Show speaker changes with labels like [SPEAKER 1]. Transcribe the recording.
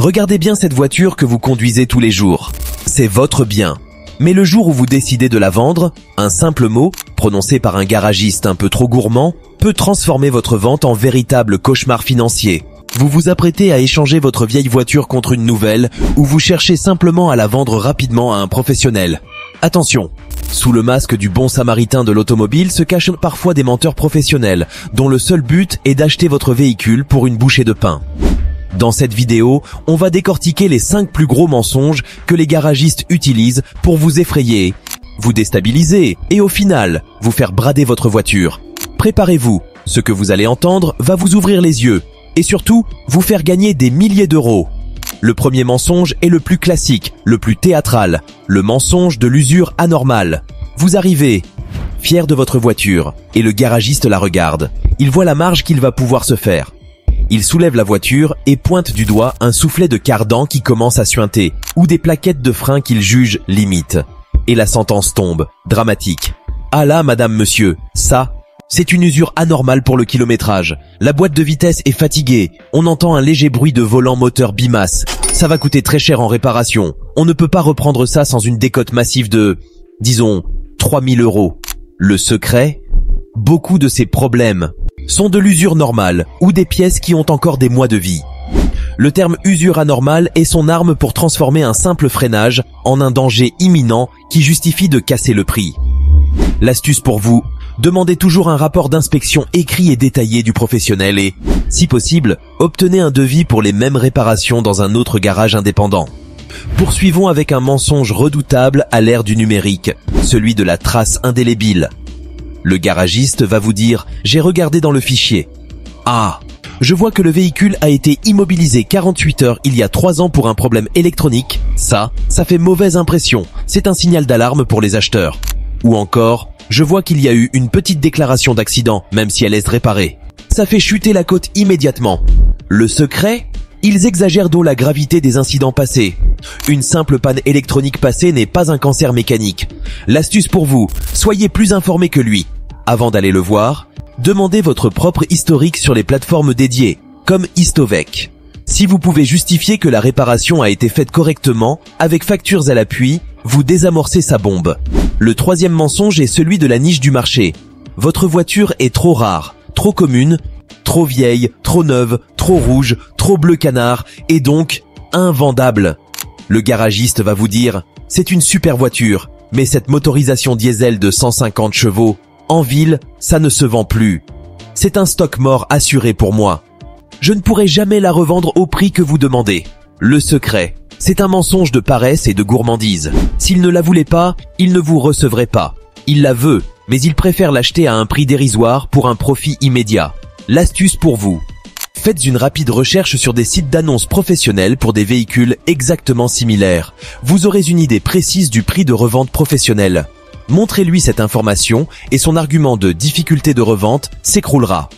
[SPEAKER 1] Regardez bien cette voiture que vous conduisez tous les jours. C'est votre bien. Mais le jour où vous décidez de la vendre, un simple mot, prononcé par un garagiste un peu trop gourmand, peut transformer votre vente en véritable cauchemar financier. Vous vous apprêtez à échanger votre vieille voiture contre une nouvelle ou vous cherchez simplement à la vendre rapidement à un professionnel. Attention, sous le masque du bon samaritain de l'automobile se cachent parfois des menteurs professionnels dont le seul but est d'acheter votre véhicule pour une bouchée de pain. Dans cette vidéo, on va décortiquer les 5 plus gros mensonges que les garagistes utilisent pour vous effrayer, vous déstabiliser et au final, vous faire brader votre voiture. Préparez-vous, ce que vous allez entendre va vous ouvrir les yeux et surtout vous faire gagner des milliers d'euros. Le premier mensonge est le plus classique, le plus théâtral, le mensonge de l'usure anormale. Vous arrivez, fier de votre voiture, et le garagiste la regarde. Il voit la marge qu'il va pouvoir se faire. Il soulève la voiture et pointe du doigt un soufflet de cardan qui commence à suinter, ou des plaquettes de frein qu'il juge limite. Et la sentence tombe, dramatique. Ah là, madame, monsieur, ça, c'est une usure anormale pour le kilométrage. La boîte de vitesse est fatiguée. On entend un léger bruit de volant moteur bimasse. Ça va coûter très cher en réparation. On ne peut pas reprendre ça sans une décote massive de, disons, 3000 €. Le secret? Beaucoup de ces problèmes sont de l'usure normale ou des pièces qui ont encore des mois de vie. Le terme usure anormale est son arme pour transformer un simple freinage en un danger imminent qui justifie de casser le prix. L'astuce pour vous, demandez toujours un rapport d'inspection écrit et détaillé du professionnel et, si possible, obtenez un devis pour les mêmes réparations dans un autre garage indépendant. Poursuivons avec un mensonge redoutable à l'ère du numérique, celui de la trace indélébile. Le garagiste va vous dire « J'ai regardé dans le fichier. Ah, je vois que le véhicule a été immobilisé 48 heures il y a 3 ans pour un problème électronique. Ça fait mauvaise impression. C'est un signal d'alarme pour les acheteurs. » Ou encore « Je vois qu'il y a eu une petite déclaration d'accident, même si elle est réparée. Ça fait chuter la cote immédiatement. » Le secret? Ils exagèrent donc la gravité des incidents passés. Une simple panne électronique passée n'est pas un cancer mécanique. L'astuce pour vous, soyez plus informé que lui. Avant d'aller le voir, demandez votre propre historique sur les plateformes dédiées, comme Histovec. Si vous pouvez justifier que la réparation a été faite correctement, avec factures à l'appui, vous désamorcez sa bombe. Le troisième mensonge est celui de la niche du marché. Votre voiture est trop rare, trop commune, trop vieille, trop neuve, trop rouge, trop bleu canard, et donc invendable. Le garagiste va vous dire « C'est une super voiture, mais cette motorisation diesel de 150 chevaux, en ville, ça ne se vend plus. C'est un stock mort assuré pour moi. Je ne pourrai jamais la revendre au prix que vous demandez. » Le secret, c'est un mensonge de paresse et de gourmandise. S'il ne la voulait pas, il ne vous recevrait pas. Il la veut, mais il préfère l'acheter à un prix dérisoire pour un profit immédiat. L'astuce pour vous. Faites une rapide recherche sur des sites d'annonces professionnels pour des véhicules exactement similaires. Vous aurez une idée précise du prix de revente professionnel. Montrez-lui cette information et son argument de difficulté de revente s'écroulera.